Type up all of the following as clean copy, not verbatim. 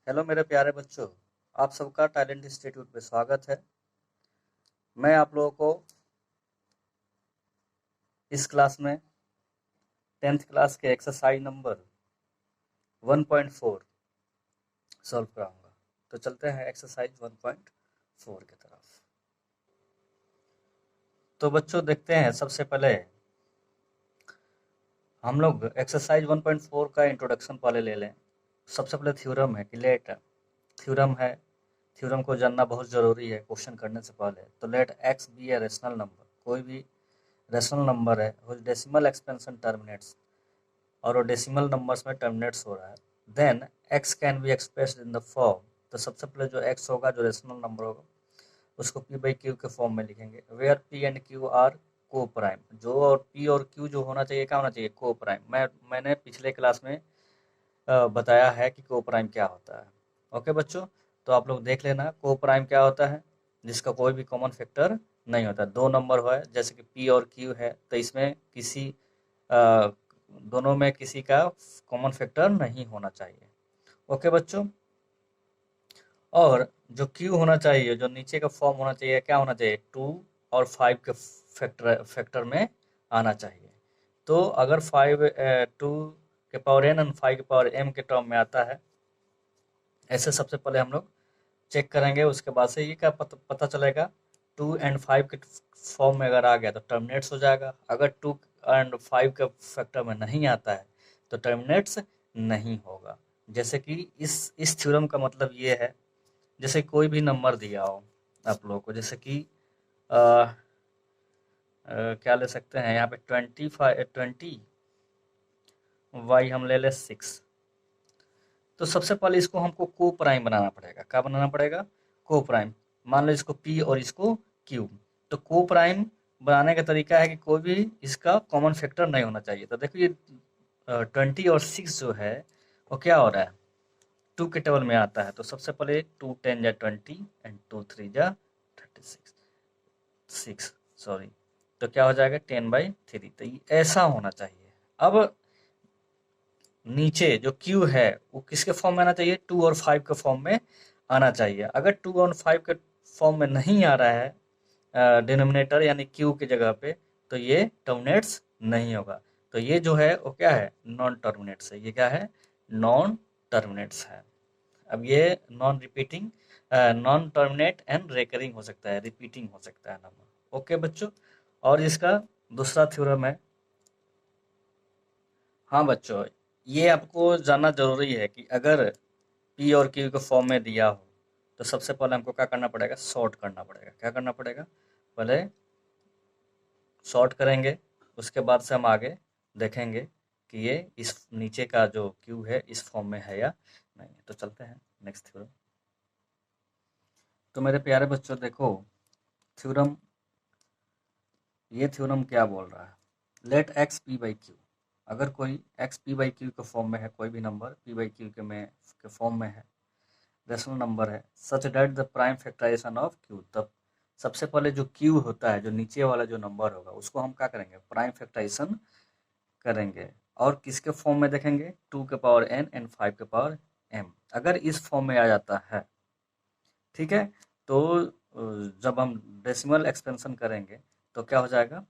Hello मेरे प्यारे बच्चों, आप सबका टैलेंट इंस्टीट्यूट में स्वागत है। मैं आप लोगों को इस क्लास में 10th क्लास के एक्सरसाइज नंबर 1.4 सॉल्व कराऊंगा। तो चलते हैं एक्सरसाइज 1.4 की तरफ। तो बच्चों देखते हैं, सबसे पहले हम लोग एक्सरसाइज 1.4 का इंट्रोडक्शन पहले ले लें। सबसे पहले थ्योरम है कि लेट थ्योरम है। थ्योरम को जानना बहुत ज़रूरी है क्वेश्चन करने से पहले। तो let x be a rational number, कोई भी रेशनल नंबर है व्हिच डेसिमल एक्सपेंशन टर्मिनेट्स, और वो डेसिमल नंबर्स में टर्मिनेट्स हो रहा है, then x can be expressed in the form. तो सबसे पहले जो एक्स होगा, जो रेशनल नंबर होगा, उसको पी बाई क्यू के फॉर्म में लिखेंगे, where p and q are coprime. जो और पी और क्यू जो होना चाहिए, क्या होना चाहिए? को प्राइम। मैंने पिछले क्लास में बताया है कि को प्राइम क्या होता है। ओके बच्चों, तो आप लोग देख लेना को प्राइम क्या होता है, जिसका कोई भी कॉमन फैक्टर नहीं होता। दो नंबर है जैसे कि पी और क्यू है, तो इसमें किसी दोनों में किसी का कॉमन फैक्टर नहीं होना चाहिए। ओके बच्चों, और जो क्यू होना चाहिए, जो नीचे का फॉर्म होना चाहिए, क्या होना चाहिए? 2 और 5 के फैक्टर में आना चाहिए। तो अगर 2 के पावर n और 5 के पावर m के टर्म में आता है, ऐसे सबसे पहले हम लोग चेक करेंगे। उसके बाद से ये क्या पता चलेगा, 2 एंड 5 के फॉर्म में अगर आ गया तो टर्मिनेट्स हो जाएगा। अगर 2 एंड 5 के फैक्टर में नहीं आता है तो टर्मिनेट्स नहीं होगा। जैसे कि इस थ्योरम का मतलब ये है, जैसे कोई भी नंबर दिया हो आप लोगों को, जैसे कि क्या ले सकते हैं यहाँ पे 20 वाई हम ले 6। तो सबसे पहले इसको हमको को प्राइम बनाना पड़ेगा। क्या बनाना पड़ेगा? को प्राइम। मान लो इसको पी और इसको क्यू। तो को प्राइम बनाने का तरीका है कि कोई भी इसका कॉमन फैक्टर नहीं होना चाहिए। तो देखो ये 20 और 6 जो है वो क्या हो रहा है, 2 के टेबल में आता है। तो सबसे पहले 2 10 जा 20 एंड 2 3 जा 36 6 सॉरी। तो क्या हो जाएगा 10/3। तो ये ऐसा होना चाहिए। अब नीचे जो क्यू है वो किसके फॉर्म में आना चाहिए? 2 और 5 के फॉर्म में आना चाहिए। अगर 2 और 5 के फॉर्म में नहीं आ रहा है डिनोमिनेटर यानी क्यू की जगह पे, तो ये टर्मिनेट्स नहीं होगा। तो ये जो है वो क्या है? नॉन टर्मिनेट्स है। ये क्या है? नॉन टर्मिनेट्स है। अब ये non repeating, non terminate and recurring हो सकता है, रिपीटिंग हो सकता है नंबर। ओके बच्चों, और इसका दूसरा थ्योरम है। हाँ बच्चों, ये आपको जानना जरूरी है कि अगर पी और क्यू के फॉर्म में दिया हो तो सबसे पहले हमको क्या करना पड़ेगा? सॉर्ट करना पड़ेगा। क्या करना पड़ेगा? पहले सॉर्ट करेंगे, उसके बाद से हम आगे देखेंगे कि ये इस नीचे का जो क्यू है इस फॉर्म में है या नहीं। तो चलते हैं नेक्स्ट थ्योरम। तो मेरे प्यारे बच्चों देखो, थ्योरम, ये थ्योरम क्या बोल रहा है? Let x p by q. अगर कोई एक्स पी बाई क्यू के फॉर्म में है, कोई भी नंबर पी बाई क्यू के फॉर्म में है, रेशनल नंबर है, such that the prime factorisation of q. तब सबसे पहले जो क्यू होता है, जो नीचे वाला जो नंबर होगा, उसको हम क्या करेंगे? प्राइम फैक्टराइजेशन करेंगे। और किसके फॉर्म में देखेंगे? 2 के पावर n एंड 5 के पावर m। अगर इस फॉर्म में आ जाता है, ठीक है, तो जब हम डेसिमल एक्सपेंशन करेंगे तो क्या हो जाएगा?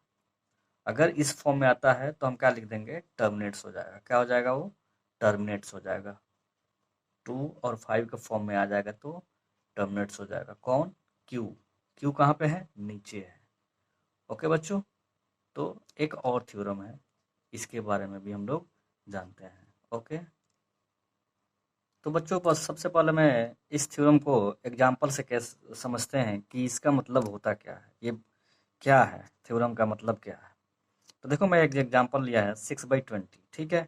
अगर इस फॉर्म में आता है तो हम क्या लिख देंगे? टर्मिनेट्स हो जाएगा। क्या हो जाएगा? वो टर्मिनेट्स हो जाएगा। 2 और 5 के फॉर्म में आ जाएगा तो टर्मिनेट्स हो जाएगा। कौन? क्यू। क्यू कहाँ पे है? नीचे है। ओके बच्चों, तो एक और थ्योरम है, इसके बारे में भी हम लोग जानते हैं। ओके, तो बच्चों बस सबसे पहले मैं इस थ्योरम को एग्जाम्पल से कैसे समझते हैं कि इसका मतलब होता क्या है, ये क्या है, थ्योरम का मतलब क्या है। तो देखो, मैं एक एग्जांपल लिया है 6/20। ठीक है,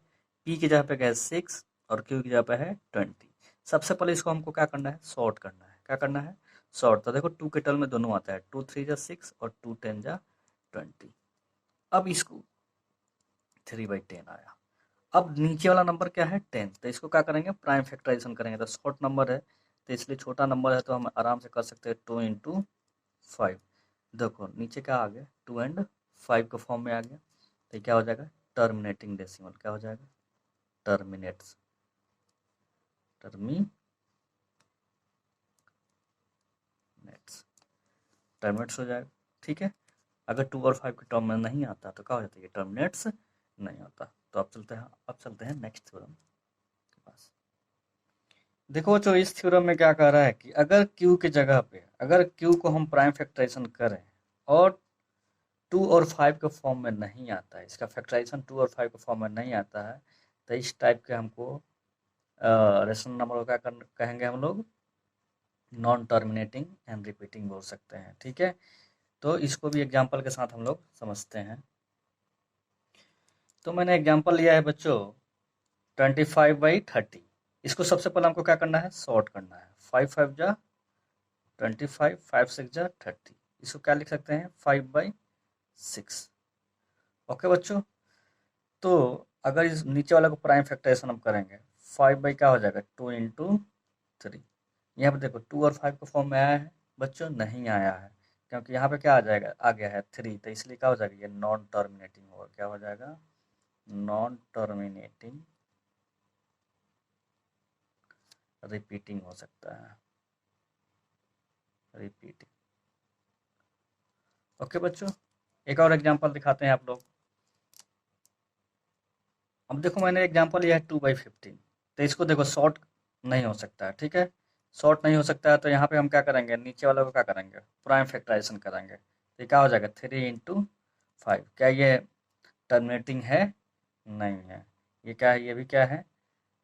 पी की जगह पे क्या है? 6 और क्यू की जगह पे है 20। सबसे पहले इसको हमको क्या करना है? सॉर्ट करना है। क्या करना है? सॉर्ट। तो देखो 2 के टर्म में दोनों आता है, 2 3 जा 6 और 2 10 जा 20। अब इसको 3/10 आया। अब नीचे वाला नंबर क्या है? 10। तो इसको क्या करेंगे? प्राइम फैक्टराइजेशन करेंगे। तो शॉर्ट नंबर है तो इसलिए छोटा नंबर है, तो हम आराम से कर सकते हैं 2 इंटू 5। देखो नीचे क्या आ गया? 2 एंड 5 के फॉर्म में आ गया। तो ये क्या हो जाएगा? Terminating decimal. क्या हो जाएगा? Terminates, terminates. टर्मिनेट्स हो जाएगा। ठीक है, अगर 2 और 5 के टर्म में नहीं आता तो क्या हो जाता है, ये टर्मिनेट्स नहीं होता। तो अब चलते हैं नेक्स्ट थ्योरम के पास। देखो जो इस थ्योरम में क्या कह रहा है कि अगर Q की जगह पे अगर Q को हम प्राइम फैक्टराइजेशन करें और 2 और 5 के फॉर्म में नहीं आता है, इसका फैक्टराइजेशन 2 और 5 के फॉर्म में नहीं आता है, तो इस टाइप के हमको रेशनल नंबर को क्या कहेंगे हम लोग, नॉन टर्मिनेटिंग एंड रिपीटिंग बोल सकते हैं। ठीक है, तो इसको भी एग्जांपल के साथ हम लोग समझते हैं। तो मैंने एग्जांपल लिया है बच्चों 25/30। इसको सबसे पहले हमको क्या करना है, सॉर्ट करना है। 5 5 जा 25, 5 6 जा 30। इसको क्या लिख सकते हैं, 5/6। ओके बच्चों, तो अगर इस नीचे वाला को प्राइम फैक्टराइजेशन हम करेंगे, 5 बाई क्या हो जाएगा, 2 इंटू 3। यहाँ पे देखो 2 और 5 के फॉर्म में आया है बच्चों, नहीं आया है, क्योंकि यहाँ पे क्या आ जाएगा, आ गया है 3, तो इसलिए क्या हो जाएगा, ये नॉन टर्मिनेटिंग होगा। क्या हो जाएगा, नॉन टर्मिनेटिंग रिपीटिंग हो सकता है, रिपीटिंग। ओके बच्चों, एक और एग्जांपल दिखाते हैं आप लोग। अब देखो मैंने एग्जांपल लिया है 2/15, तो इसको देखो शॉर्ट नहीं हो सकता है। ठीक है, शॉर्ट नहीं हो सकता है, तो यहाँ पे हम क्या करेंगे, नीचे वाले को क्या करेंगे, प्राइम फैक्टराइजेशन करेंगे। तो ये क्या हो जाएगा, 3 इंटू 5। क्या ये टर्मिनेटिंग है, नहीं है। ये क्या है, ये भी क्या है,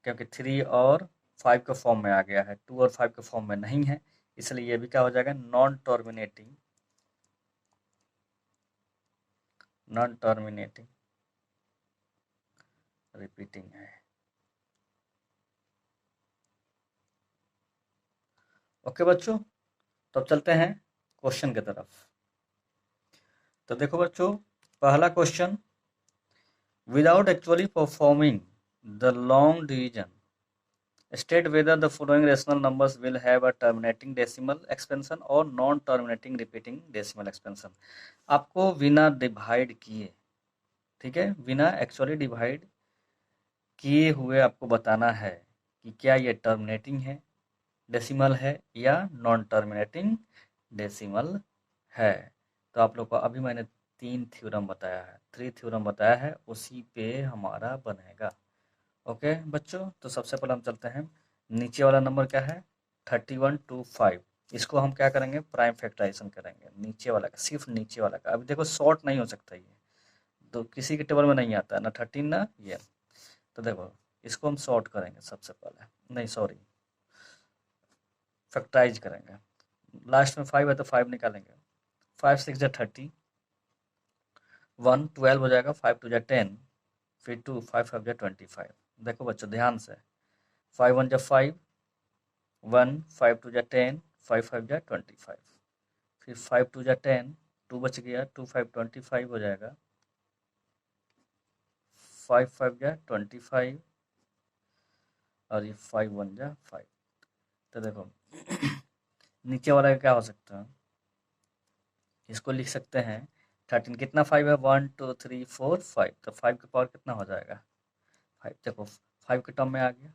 क्योंकि 3 और 5 के फॉर्म में आ गया है, 2 और 5 के फॉर्म में नहीं है, इसलिए ये भी क्या हो जाएगा, non terminating, non terminating repeating है। ओके बच्चों, तो अब चलते हैं क्वेश्चन की तरफ। तो देखो बच्चों, पहला question, without actually performing the long division state whether the following rational numbers will have a terminating decimal expansion or non terminating repeating decimal expansion। आपको बिना डिवाइड किए, ठीक है, बिना एक्चुअली डिवाइड किए हुए आपको बताना है कि क्या ये टर्मिनेटिंग है, डेसिमल है, या नॉन टर्मिनेटिंग डेसिमल है। तो आप लोग को अभी मैंने 3 थ्योरम बताया है, 3 थ्योरम बताया है, उसी पे हमारा बनेगा। ओके बच्चों, तो सबसे पहले हम चलते हैं, नीचे वाला नंबर क्या है, 3125। इसको हम क्या करेंगे, प्राइम फैक्टराइजेशन करेंगे, नीचे वाला का, सिर्फ नीचे वाला का। अभी देखो शॉर्ट नहीं हो सकता ये, तो किसी के टेबल में नहीं आता है, ना 13 ना ये। तो देखो इसको हम शॉर्ट करेंगे सबसे पहले, नहीं सॉरी, फैक्टराइज करेंगे। लास्ट में 5 है तो 5 निकालेंगे, 5 6 जा 30, 1 12 हो जाएगा, 5 2 जा 10, फिर 2 5 5 जा 25। देखो बच्चों ध्यान से, 5 1 जा 5, 1 5 2 जा 10, 5 5 जा 25, फिर 5 2 जा 10, 2 बच गया, 2 5 25 हो जाएगा, 5 5 जा 25, और ये 5 1 जा 5। तो देखो नीचे वाला क्या हो सकता है, इसको लिख सकते हैं 13, कितना 5 है, 1 2 3 4 5, तो 5 का पावर कितना हो जाएगा, 5। देखो 5 के टर्म में आ गया,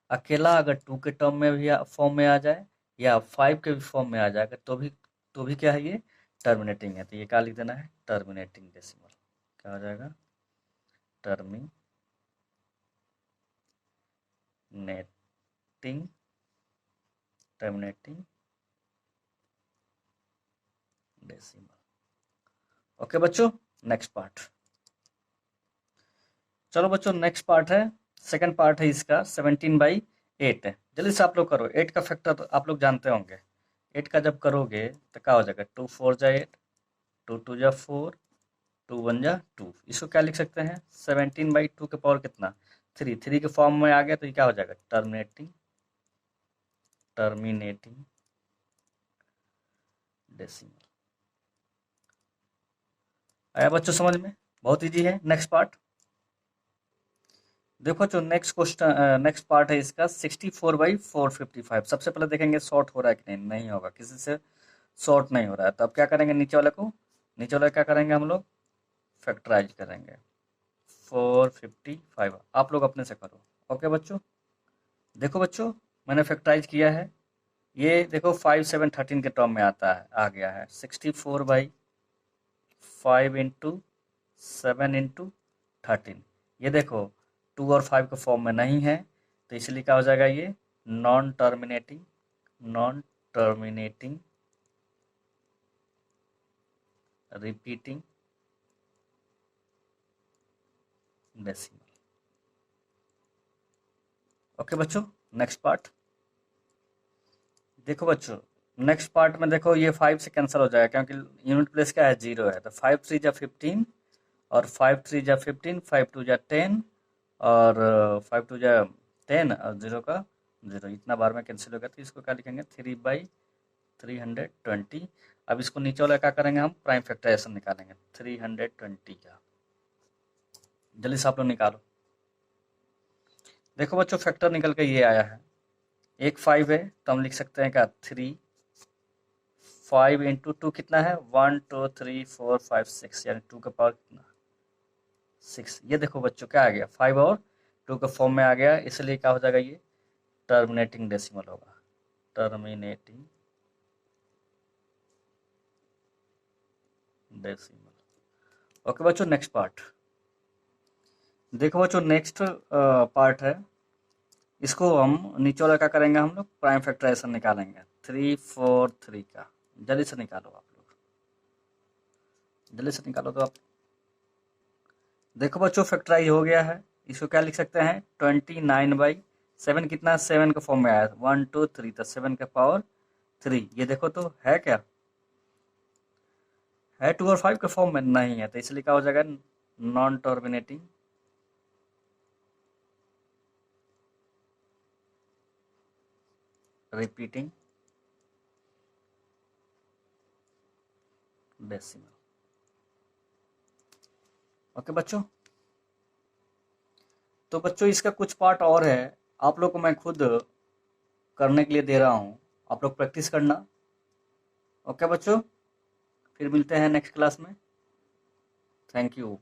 अकेला अगर 2 के टर्म में भी फॉर्म में आ जाए या 5 के भी फॉर्म में आ जाएगा तो भी क्या है, ये टर्मिनेटिंग है। तो ये क्या लिख देना है, टर्मिनेटिंग डेसिमल। क्या हो जाएगा, टर्मिनेटिंग टर्मिनेटिंग डेसिमल। ओके बच्चों, नेक्स्ट पार्ट। चलो बच्चों नेक्स्ट पार्ट है, सेकंड पार्ट है इसका, 17/8 है। जल्दी से आप लोग करो, 8 का फैक्टर तो आप लोग जानते होंगे। 8 का जब करोगे तो क्या हो जाएगा, 2 4 जा 8, 2 2 जा 4, 2 1 जा 2। इसको क्या लिख सकते हैं, 17/2 के पावर कितना, 3। 3 के फॉर्म में आ गया तो ये क्या हो जाएगा, टर्मिनेटिंग डेसिमल। आया बच्चों समझ में, बहुत इजी है। नेक्स्ट पार्ट देखो, जो नेक्स्ट क्वेश्चन नेक्स्ट पार्ट है इसका 64/455। सबसे पहले देखेंगे शॉर्ट हो रहा है कि नहीं, नहीं होगा, किसी से शॉर्ट नहीं हो रहा है। तो अब क्या करेंगे, नीचे वाले को, नीचे वाला क्या करेंगे हम लोग, फैक्टराइज करेंगे। 455 आप लोग अपने से करो। ओके बच्चों, देखो बच्चों मैंने फैक्टराइज किया है, ये देखो 5 7 13 के टर्म में आता है, आ गया है 64/5 इंटू 7 इंटू 13। ये देखो 2 और 5 के फॉर्म में नहीं है, तो इसलिए क्या हो जाएगा, ये non terminating repeating decimal. Okay बच्चों, नेक्स्ट पार्ट देखो बच्चों। नेक्स्ट पार्ट में देखो ये 5 से कैंसिल हो जाएगा, क्योंकि यूनिट प्लेस क्या है, 0 है। तो 5 3 जा 15 और 5 3 जा 15, 5 2 जा 10 और 5 2 जा 10 और 0 का 0, इतना बार में कैंसिल होगा। तो इसको क्या लिखेंगे, 3/320। अब इसको नीचे वाला क्या करेंगे, हम प्राइम फैक्टराइजेशन निकालेंगे 320 का। जल्दी से आप लोग निकालो। देखो बच्चों, फैक्टर निकल के ये आया है, एक 5 है तो हम लिख सकते हैं क्या, 3 5 इंटू 2 कितना है, 1 2 3 4 5 6, यानी 2 का पावर कितना, 6। ये देखो बच्चों क्या आ गया, 5 और 2 के फॉर्म में आ गया, इसलिए क्या हो जाएगा, ये टर्मिनेटिंग डेसिमल होगा, टर्मिनेटिंग डेसिमल। ओके बच्चों, नेक्स्ट पार्ट देखो बच्चों। नेक्स्ट पार्ट है, इसको हम नीचे वाला क्या करेंगे, हम लोग प्राइम फैक्टराइजेशन निकालेंगे 343 का। जल्दी से निकालो आप लोग, जल्दी से निकालो। तो आप देखो बच्चों, फैक्टराइज हो गया है। इसको क्या लिख सकते हैं, 29/7 कितना, 7 के फॉर्म में आया, 1 2 3, तो 7 का पावर 3। ये देखो तो है क्या, है 2 और 5 के फॉर्म में नहीं है, तो इसलिए क्या हो जाएगा, non terminating repeating decimal. Okay बच्चों, तो बच्चों इसका कुछ पार्ट और है, आप लोग को मैं खुद करने के लिए दे रहा हूँ, आप लोग प्रैक्टिस करना। ओके बच्चों, फिर मिलते हैं नेक्स्ट क्लास में। Thank you.